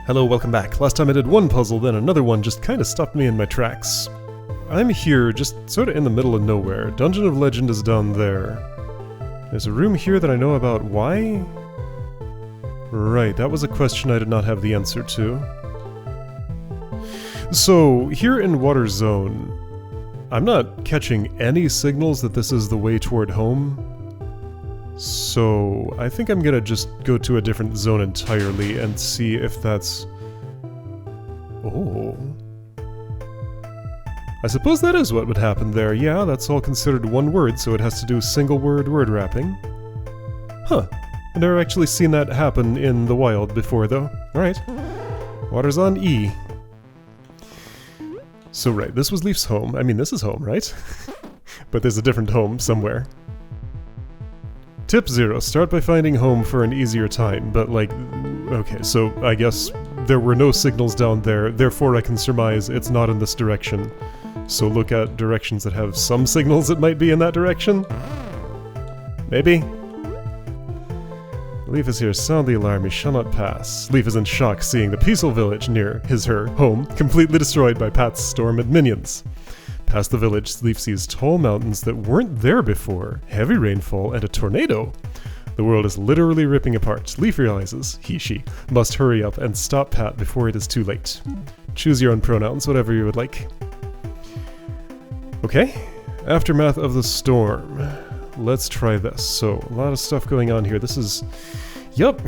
Hello, welcome back. Last time I did one puzzle, then another one just kinda stopped me in my tracks. I'm here, just sorta in the middle of nowhere. Dungeon of Legend is down there. There's a room here that I know about. Why? Right, that was a question I did not have the answer to. So, here in Water Zone, I'm not catching any signals that this is the way toward home. So, I think I'm gonna just go to a different zone entirely and see if that's... Oh. I suppose that is what would happen there. Yeah, that's all considered one word, so it has to do single word wrapping. Huh. I've never actually seen that happen in the wild before, though. Alright. Water's on E. So right, this was Leaf's home. I mean, this is home, right? But there's a different home somewhere. Tip 0. Start by finding home for an easier time, but like... Okay, so I guess there were no signals down there, therefore I can surmise it's not in this direction. So look at directions that have some signals that might be in that direction? Maybe? Leaf is here, sound the alarm, he shall not pass. Leaf is in shock seeing the peaceful village near her home completely destroyed by Pat's storm and minions. Past the village, Leaf sees tall mountains that weren't there before, heavy rainfall, and a tornado. The world is literally ripping apart. Leaf realizes, she, must hurry up and stop Pat before it is too late. Choose your own pronouns, whatever you would like. Okay, aftermath of the storm. Let's try this. So, a lot of stuff going on here. This is... Yup,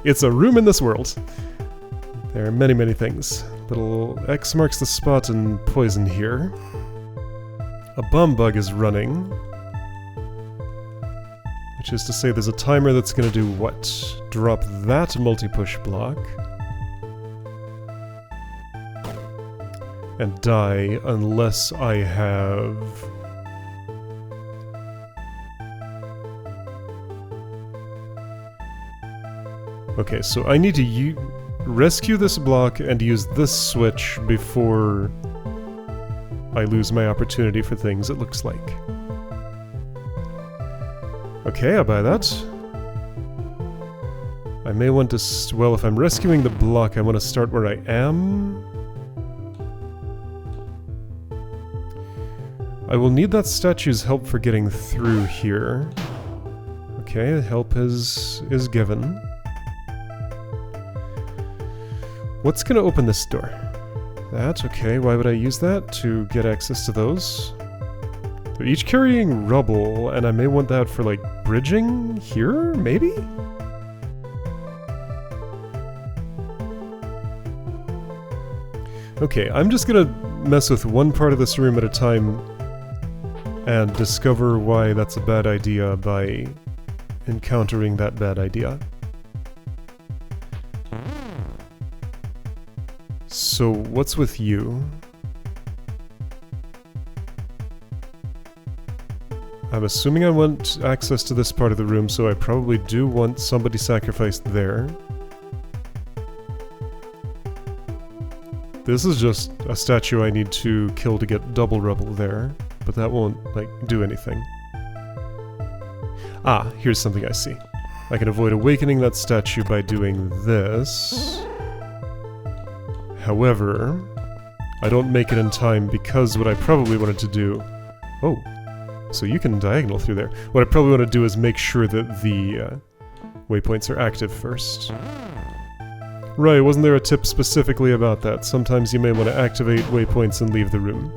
it's a room in this world. There are many, many things. Little X marks the spot in poison here. A bomb bug is running. Which is to say there's a timer that's going to do what? Drop that multi-push block. And die unless I have... Okay, so I need to rescue this block and use this switch before I lose my opportunity for things, it looks like. Okay, I'll buy that. I may want to... well, if I'm rescuing the block, I want to start where I am. I will need that statue's help for getting through here. Okay, help is given. What's gonna open this door? That, okay, why would I use that? To get access to those? They're each carrying rubble, and I may want that for, like, bridging here, maybe? Okay, I'm just gonna mess with one part of this room at a time and discover why that's a bad idea by encountering that bad idea. So, what's with you? I'm assuming I want access to this part of the room, so I probably do want somebody sacrificed there. This is just a statue I need to kill to get double rubble there, but that won't, like, do anything. Ah, here's something I see. I can avoid awakening that statue by doing this. However, I don't make it in time because what I probably wanted to do... Oh, so you can diagonal through there. What I probably want to do is make sure that the waypoints are active first. Right, wasn't there a tip specifically about that? Sometimes you may want to activate waypoints and leave the room.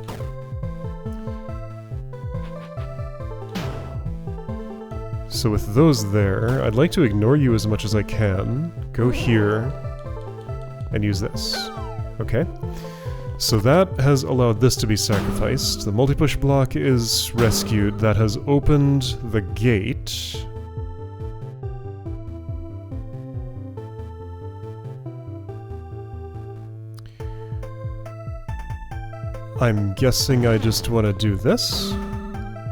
So with those there, I'd like to ignore you as much as I can. Go here, and use this. Okay. So that has allowed this to be sacrificed. The multi-push block is rescued. That has opened the gate. I'm guessing I just want to do this.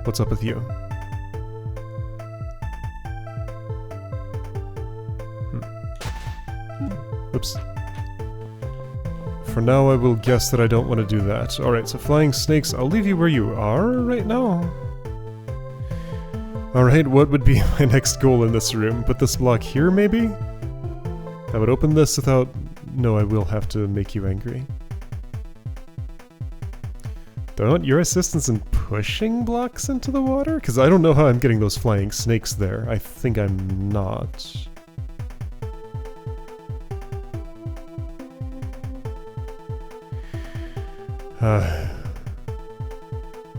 What's up with you? Oops. For now, I will guess that I don't want to do that. Alright, so flying snakes, I'll leave you where you are right now. Alright, what would be my next goal in this room? Put this block here, maybe? I would open this without know I will have to make you angry. Do I want your assistance in pushing blocks into the water? Because I don't know how I'm getting those flying snakes there. I think I'm not.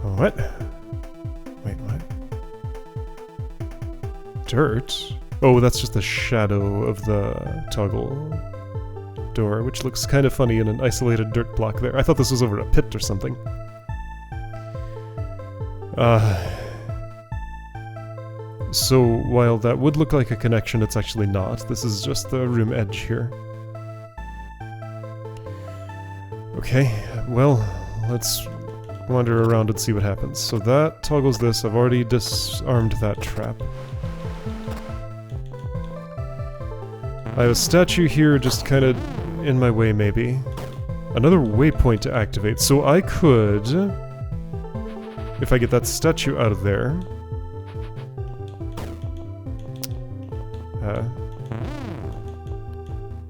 What? Wait, what? Dirt? Oh, that's just the shadow of the toggle door, which looks kind of funny in an isolated dirt block there. I thought this was over a pit or something. So while that would look like a connection, it's actually not. This is just the room edge here. Okay, well, let's wander around and see what happens. So that toggles this. I've already disarmed that trap. I have a statue here just kind of in my way, maybe. Another waypoint to activate. So I could, if I get that statue out of there,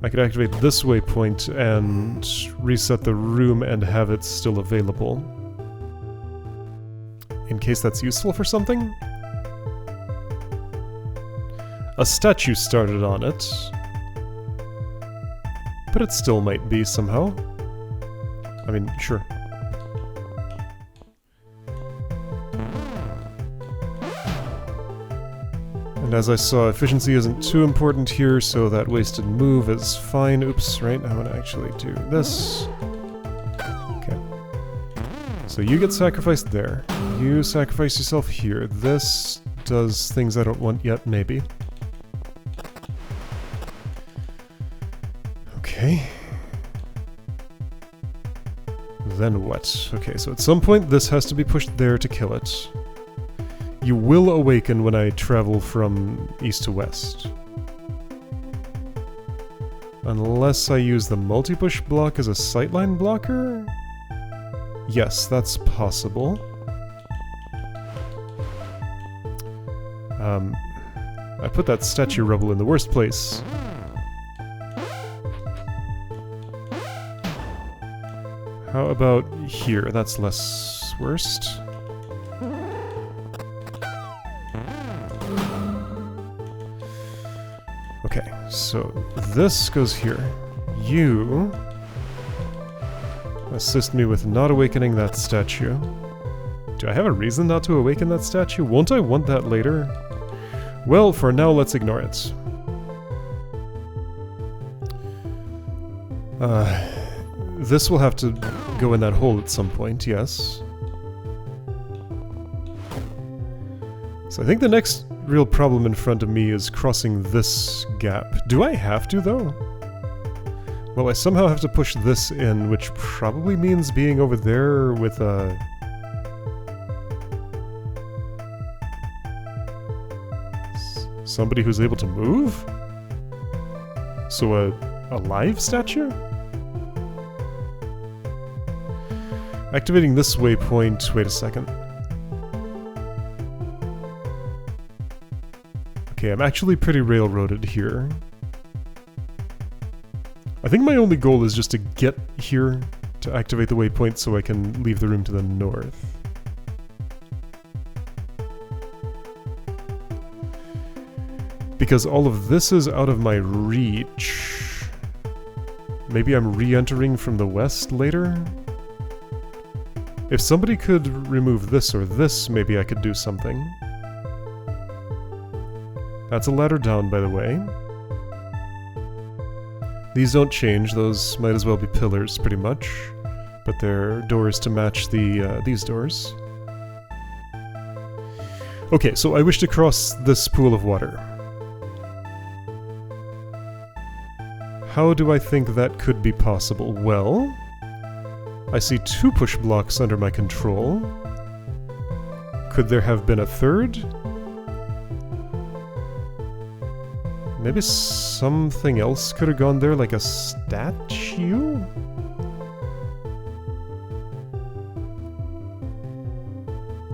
I could activate this waypoint and reset the room and have it still available. In case that's useful for something? A statue started on it, but it still might be somehow. I mean, sure. And as I saw, efficiency isn't too important here, so that wasted move is fine. Oops, right, I want to actually do this. Okay. So you get sacrificed there. You sacrifice yourself here. This does things I don't want yet, maybe. Okay. Then what? Okay, so at some point this has to be pushed there to kill it. You will awaken when I travel from east to west. Unless I use the multi-push block as a sightline blocker? Yes, that's possible. I put that statue rubble in the worst place. How about here? That's less worst. Okay, so this goes here. You assist me with not awakening that statue. Do I have a reason not to awaken that statue? Won't I want that later? Well, for now, let's ignore it. This will have to go in that hole at some point, yes. So I think the next real problem in front of me is crossing this gap. Do I have to, though? Well, I somehow have to push this in, which probably means being over there with a... somebody who's able to move? So a live statue? Activating this waypoint... wait a second. Okay, I'm actually pretty railroaded here. I think my only goal is just to get here to activate the waypoint so I can leave the room to the north. Because all of this is out of my reach. Maybe I'm re-entering from the west later? If somebody could remove this or this, maybe I could do something. That's a ladder down, by the way. These don't change, those might as well be pillars, pretty much. But they're doors to match these doors. Okay, so I wish to cross this pool of water. How do I think that could be possible? Well, I see 2 push blocks under my control. Could there have been a third? Maybe something else could have gone there, like a statue?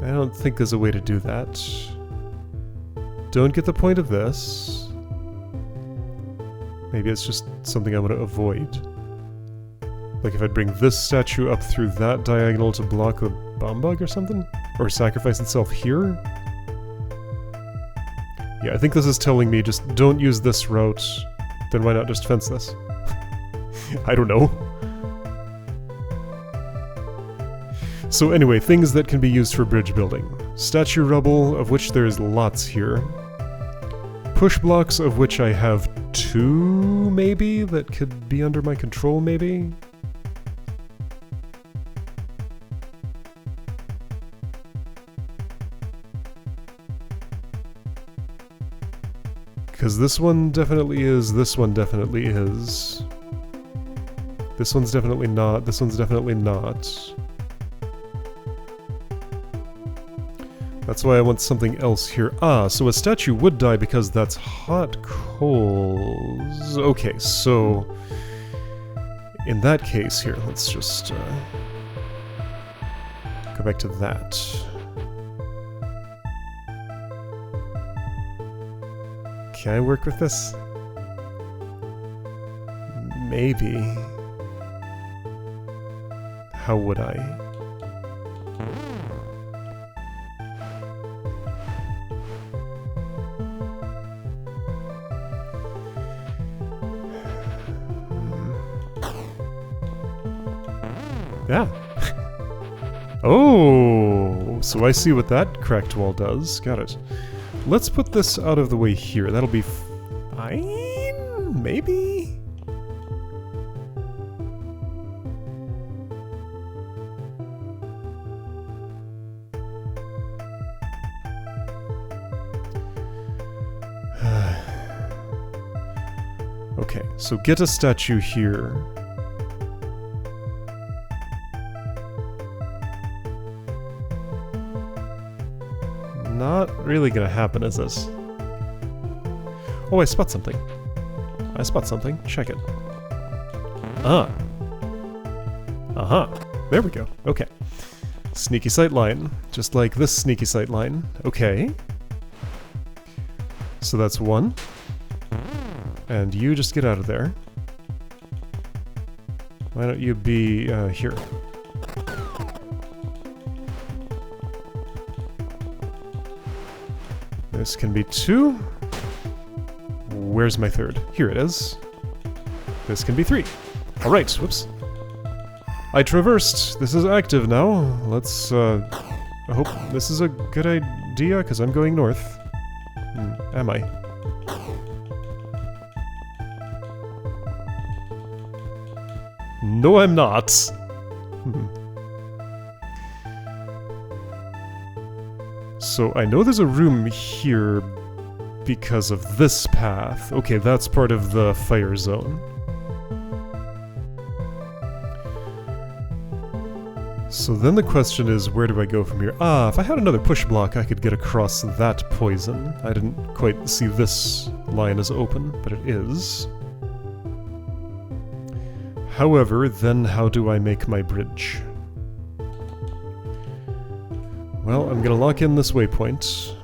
I don't think there's a way to do that. Don't get the point of this. Maybe it's just something I want to avoid. Like if I'd bring this statue up through that diagonal to block the bomb bug or something? Or sacrifice itself here? Yeah, I think this is telling me just don't use this route, then why not just fence this? I don't know. So anyway, things that can be used for bridge building. Statue rubble, of which there's lots here. Push blocks, of which I have 2, maybe, that could be under my control, maybe? Because this one definitely is, this one definitely is. This one's definitely not, this one's definitely not. That's why I want something else here. Ah, so a statue would die because that's hot coals. Okay, so... in that case here, let's just go back to that. Can I work with this? Maybe. How would I? Yeah. Oh, so I see what that cracked wall does. Got it. Let's put this out of the way here. That'll be fine? Maybe? Okay, so get a statue here. Not really gonna happen, is this? Oh, I spot something. I spot something. Check it. Ah. Uh-huh. There we go. Okay. Sneaky sight line. Just like this sneaky sight line. Okay. So that's 1. And you just get out of there. Why don't you be here? This can be 2. Where's my 3rd? Here it is. This can be 3. Alright, whoops. I traversed. This is active now. Let's, I hope this is a good idea, because I'm going north. Am I? No, I'm not. So I know there's a room here because of this path. Okay, that's part of the fire zone. So then the question is, where do I go from here? Ah, if I had another push block, I could get across that poison. I didn't quite see this line as open, but it is. However, then how do I make my bridge? Well, I'm gonna lock in this waypoint.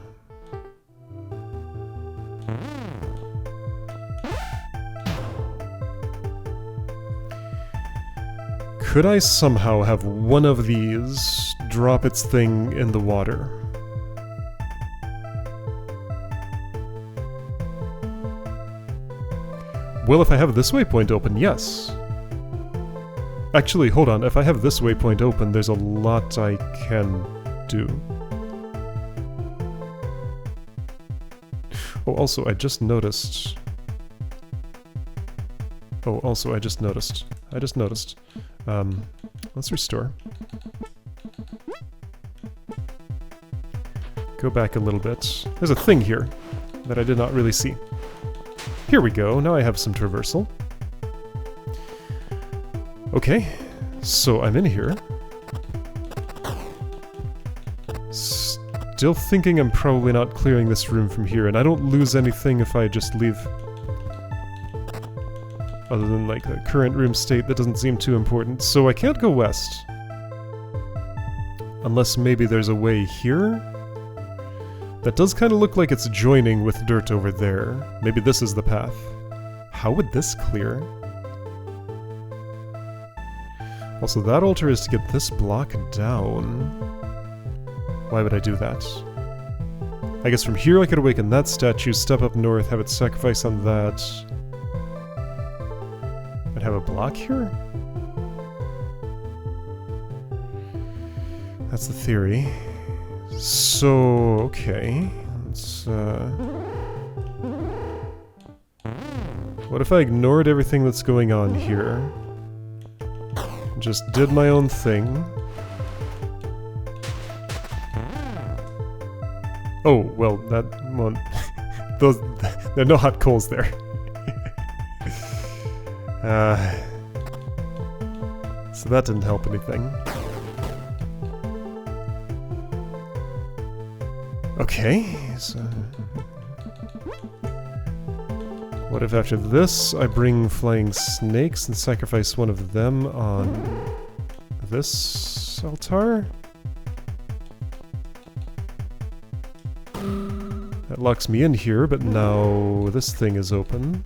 Could I somehow have one of these drop its thing in the water? Well, if I have this waypoint open, yes. Actually, hold on, if I have this waypoint open, there's a lot I can do. Oh, also, I just noticed... let's restore. Go back a little bit. There's a thing here that I did not really see. Here we go, now I have some traversal. Okay, so I'm in here. Still thinking I'm probably not clearing this room from here, and I don't lose anything if I just leave. Other than like the current room state, that doesn't seem too important. So I can't go west. Unless maybe there's a way here? That does kind of look like it's joining with dirt over there. Maybe this is the path. How would this clear? Also, that altar is to get this block down. Why would I do that? I guess from here I could awaken that statue, step up north, have it sacrifice on that. And have a block here? That's the theory. So, okay. Let's, what if I ignored everything that's going on here? Just did my own thing. Oh, well, that one... Those... There are no hot coals there. So that didn't help anything. Okay, so... What if after this I bring flying snakes and sacrifice one of them on this altar? That locks me in here, but now this thing is open.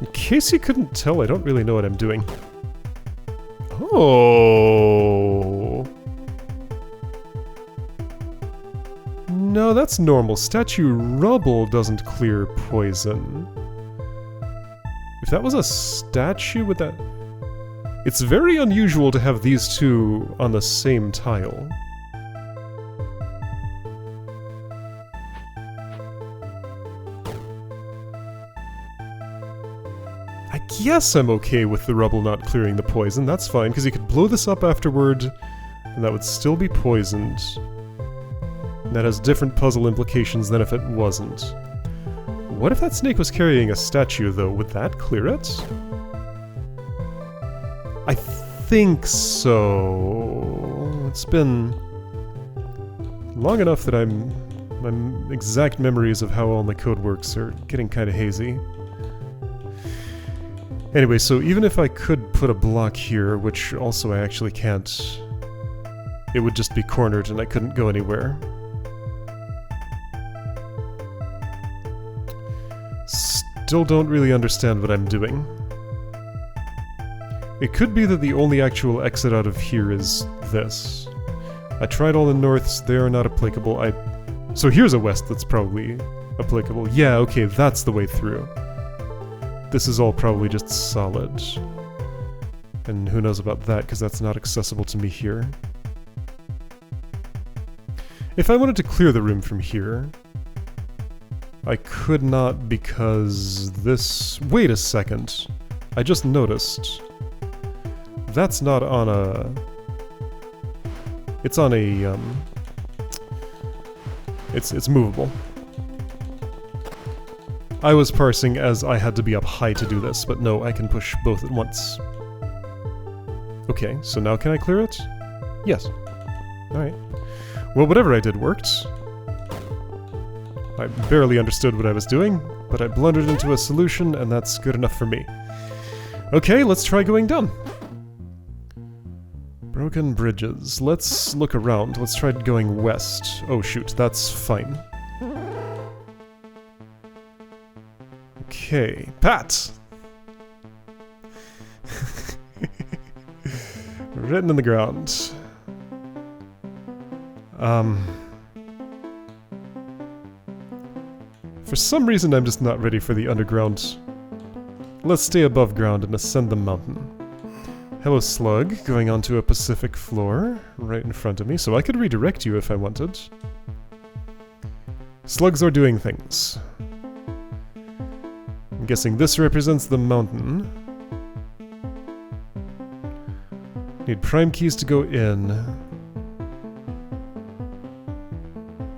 In case you couldn't tell, I don't really know what I'm doing. Oh! No, that's normal. Statue rubble doesn't clear poison. If that was a statue, would that... It's very unusual to have these two on the same tile. I guess I'm okay with the rubble not clearing the poison. That's fine, because you could blow this up afterward, and that would still be poisoned. That has different puzzle implications than if it wasn't. What if that snake was carrying a statue, though? Would that clear it? I think so. It's been long enough that my exact memories of how all my code works are getting kind of hazy. Anyway, so even if I could put a block here, which also I actually can't, it would just be cornered and I couldn't go anywhere. Still don't really understand what I'm doing. It could be that the only actual exit out of here is this. I tried all the norths, they are not applicable. So here's a west that's probably applicable. Yeah, okay, that's the way through. This is all probably just solid. And who knows about that, because that's not accessible to me here. If I wanted to clear the room from here, I could not because this... Wait a second. I just noticed. That's not on a... It's on a, It's movable. I was parsing as I had to be up high to do this, but no, I can push both at once. Okay, so now can I clear it? Yes. Alright. Well, whatever I did worked. I barely understood what I was doing, but I blundered into a solution, and that's good enough for me. Okay, let's try going down. Broken bridges. Let's look around. Let's try going west. Oh shoot, that's fine. Okay, Pat! Written in the ground. For some reason I'm just not ready for the underground. Let's stay above ground and ascend the mountain. Hello slug, going onto a Pacific floor, right in front of me, so I could redirect you if I wanted. Slugs are doing things. I'm guessing this represents the mountain. Need prime keys to go in.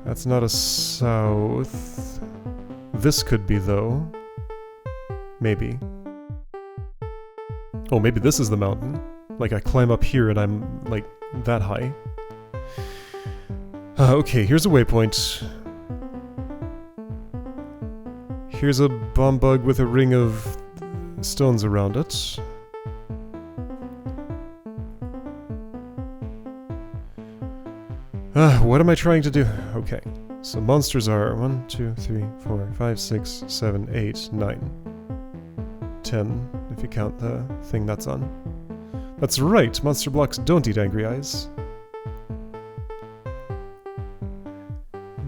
That's not a south. This could be, though. Maybe. Oh, maybe this is the mountain. Like, I climb up here and I'm, like, that high. Okay, here's a waypoint. Here's a bomb bug with a ring of stones around it. What am I trying to do? Okay. So monsters are 1, 2, 3, 4, 5, 6, 7, 8, 9. 10, if you count the thing that's on. That's right, monster blocks don't eat angry eyes.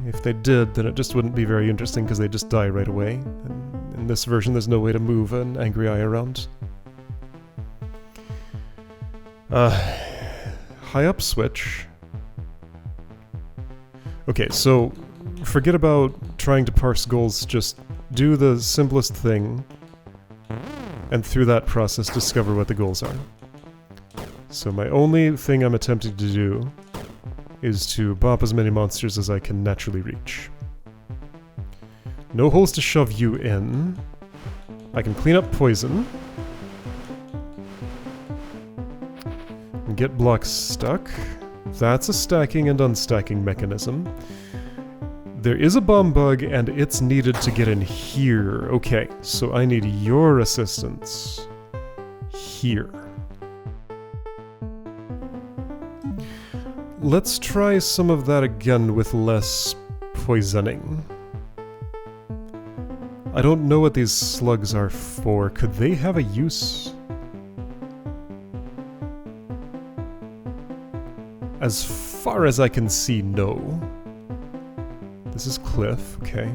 If they did, then it just wouldn't be very interesting because they just die right away. And in this version, there's no way to move an angry eye around. High up switch. Okay, so forget about trying to parse goals, just do the simplest thing, and through that process discover what the goals are. So my only thing I'm attempting to do is to bop as many monsters as I can naturally reach. No holes to shove you in. I can clean up poison. And get blocks stuck. That's a stacking and unstacking mechanism. There is a bomb bug and it's needed to get in here. Okay, so I need your assistance. Here. Let's try some of that again with less poisoning. I don't know what these slugs are for. Could they have a use? As far as I can see, no. This is cliff, okay.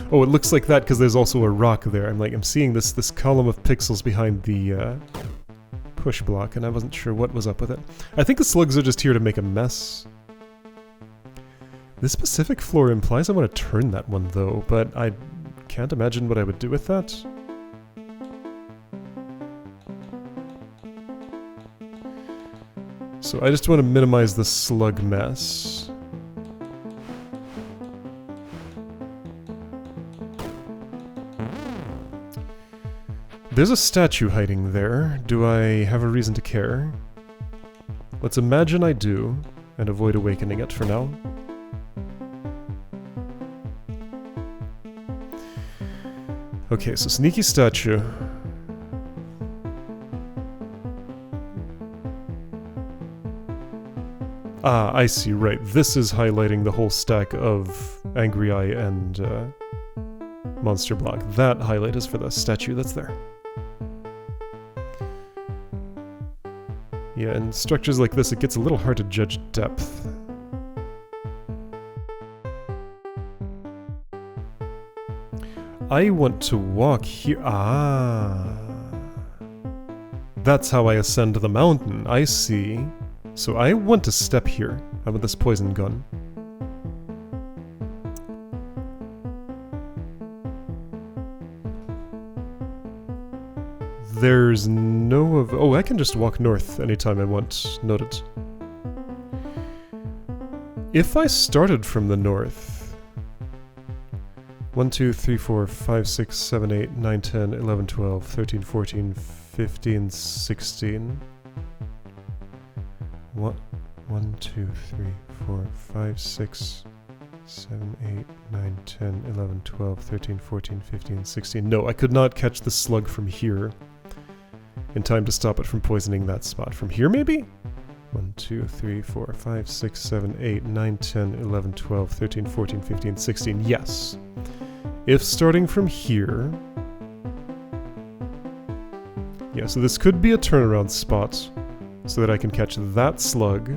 Oh, it looks like that because there's also a rock there. I'm seeing this column of pixels behind the push block, and I wasn't sure what was up with it. I think the slugs are just here to make a mess. This specific floor implies I want to turn that one though, but I can't imagine what I would do with that. So I just want to minimize the slug mess. There's a statue hiding there. Do I have a reason to care? Let's imagine I do, and avoid awakening it for now. Okay, so sneaky statue. Ah, I see, right. This is highlighting the whole stack of Angry Eye and Monster Block. That highlight is for the statue that's there. Yeah, in structures like this, it gets a little hard to judge depth. I want to walk here. Ah. That's how I ascend the mountain. I see. So I want to step here. How about this poison gun? There's no of... Oh, I can just walk north anytime I want. Noted. If I started from the north... 1, 2, 3, 4, 5, 6, 7, 8, 9, 10, 11, 12, 13, 14, 15, 16... What? 1, 2, 3, 4, 5, 6, 7, 8, 9, 10, 11, 12, 13, 14, 15, 16... No, I could not catch the slug from here in time to stop it from poisoning that spot. From here, maybe? 1, 2, 3, 4, 5, 6, 7, 8, 9, 10, 11, 12, 13, 14, 15, 16. Yes. If starting from here... Yeah, so this could be a turnaround spot, so that I can catch that slug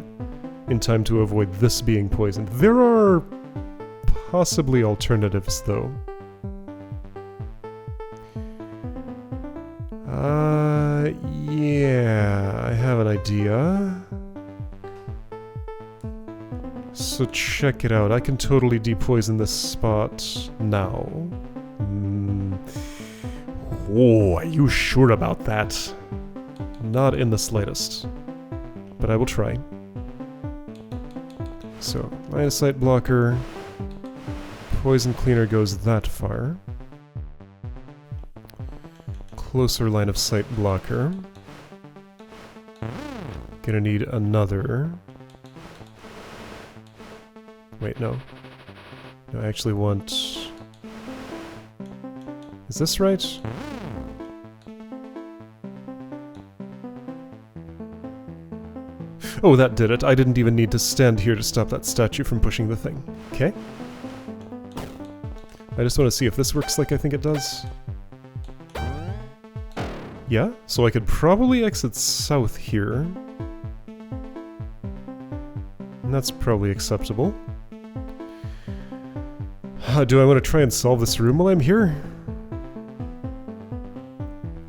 in time to avoid this being poisoned. There are possibly alternatives, though. Yeah, I have an idea. So check it out. I can totally depoison this spot now. Oh, are you sure about that? Not in the slightest. But I will try. So, line of sight blocker. Poison cleaner goes that far. Closer line of sight blocker. Gonna need another. Wait, no. No, I actually want... Is this right? Oh, that did it. I didn't even need to stand here to stop that statue from pushing the thing. Okay. I just want to see if this works like I think it does. Yeah, so I could probably exit south here. And that's probably acceptable. Do I want to try and solve this room while I'm here?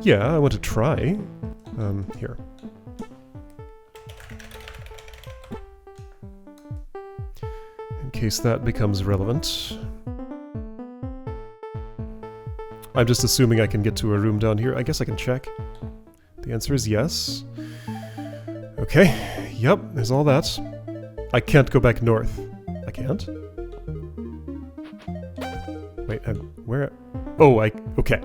Yeah, I want to try. Here. In case that becomes relevant. I'm just assuming I can get to a room down here. I guess I can check. The answer is yes. Okay, yep, there's all that. I can't go back north. I can't? Wait, where? Oh, okay.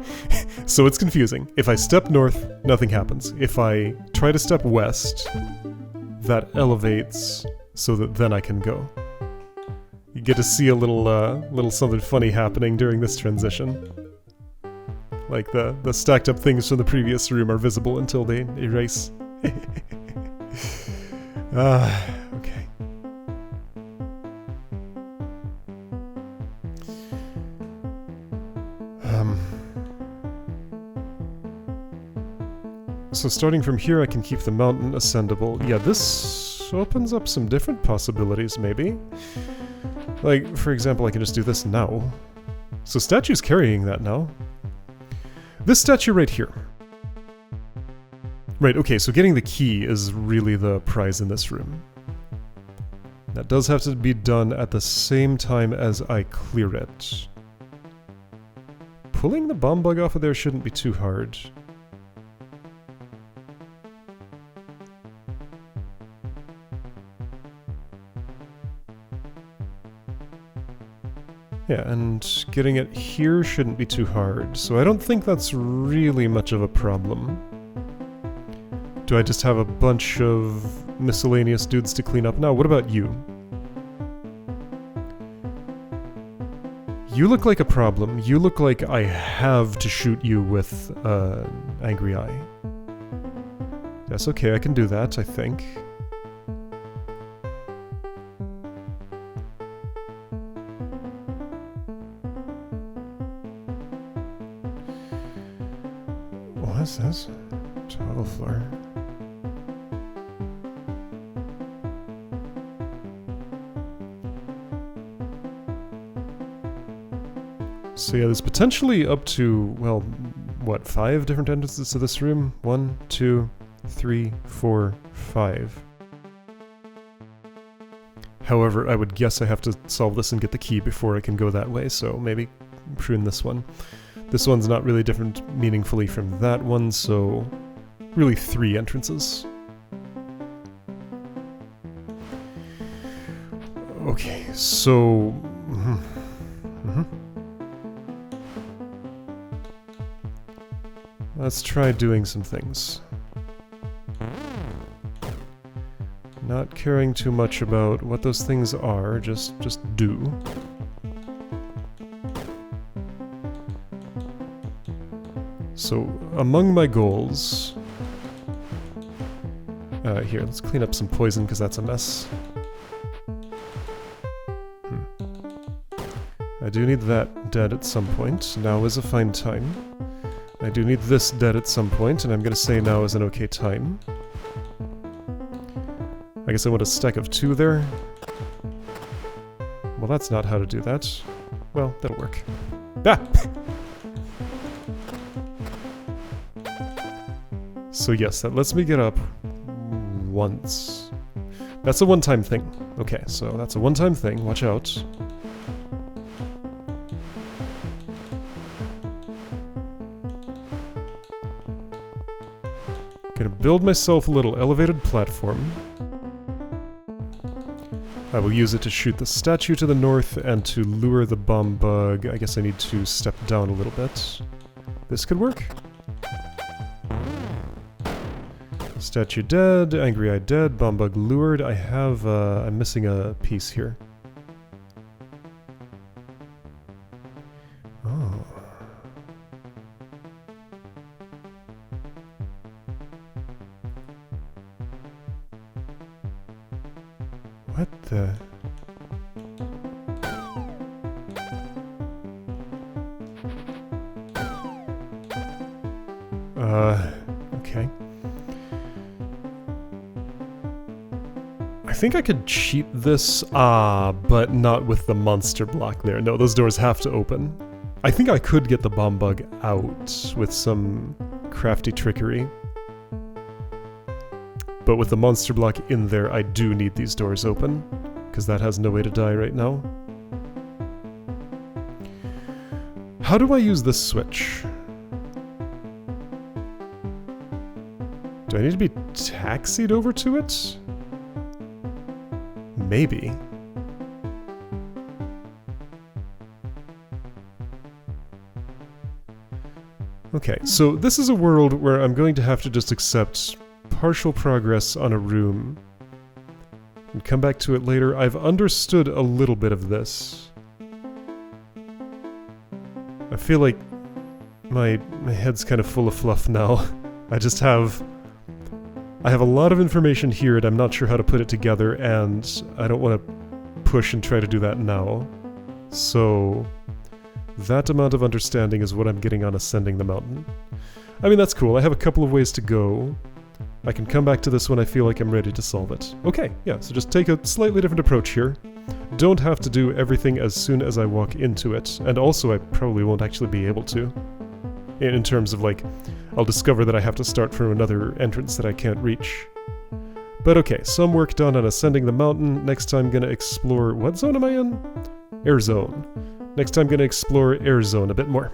So it's confusing. If I step north, nothing happens. If I try to step west, that elevates so that then I can go. You get to see a little something funny happening during this transition. Like the stacked up things from the previous room are visible until they erase. Okay. So starting from here I can keep the mountain ascendable. Yeah, this opens up some different possibilities, maybe. Like, for example, I can just do this now. So statue's carrying that now. This statue right here. Right, okay, so getting the key is really the prize in this room. That does have to be done at the same time as I clear it. Pulling the bomb bug off of there shouldn't be too hard. Yeah, and getting it here shouldn't be too hard, so I don't think that's really much of a problem. Do I just have a bunch of miscellaneous dudes to clean up now? What about you? You look like a problem. You look like I have to shoot you with Angry Eye. That's okay, I can do that, I think. What is this? Toggle floor. So yeah, there's potentially up to, well, what, 5 different entrances to this room? 1, 2, 3, 4, 5. However, I would guess I have to solve this and get the key before I can go that way, so maybe prune this one. This one's not really different meaningfully from that one, so really 3 entrances. Okay, so... Let's try doing some things. Not caring too much about what those things are, just do. So, among my goals... here, let's clean up some poison, because that's a mess. I do need that dead at some point. Now is a fine time. I do need this dead at some point, and I'm gonna say now is an okay time. I guess I want a stack of 2 there. Well, that's not how to do that. Well, that'll work. Ah! So yes, that lets me get up once. That's a one-time thing. Okay, so that's a one-time thing. Watch out. Gonna build myself a little elevated platform. I will use it to shoot the statue to the north and to lure the bomb bug. I guess I need to step down a little bit. This could work. Statue dead, Angry Eye dead, bomb bug lured. I have, I'm missing a piece here. Oh. What the... Okay. I think I could cheat this, but not with the monster block there. No, those doors have to open. I think I could get the bomb bug out with some crafty trickery. But with the monster block in there, I do need these doors open, because that has no way to die right now. How do I use this switch? Do I need to be taxied over to it? Maybe. Okay, so this is a world where I'm going to have to just accept partial progress on a room and come back to it later. I've understood a little bit of this. I feel like my head's kind of full of fluff now. I have a lot of information here and I'm not sure how to put it together, and I don't want to push and try to do that now. So that amount of understanding is what I'm getting on ascending the mountain. I mean, that's cool. I have a couple of ways to go. I can come back to this when I feel like I'm ready to solve it. Okay, yeah, so just take a slightly different approach here. Don't have to do everything as soon as I walk into it, and also I probably won't actually be able to. In terms of, like, I'll discover that I have to start from another entrance that I can't reach. But okay, some work done on ascending the mountain. Next time gonna explore... What zone am I in? Air zone. Next time gonna explore Air zone a bit more.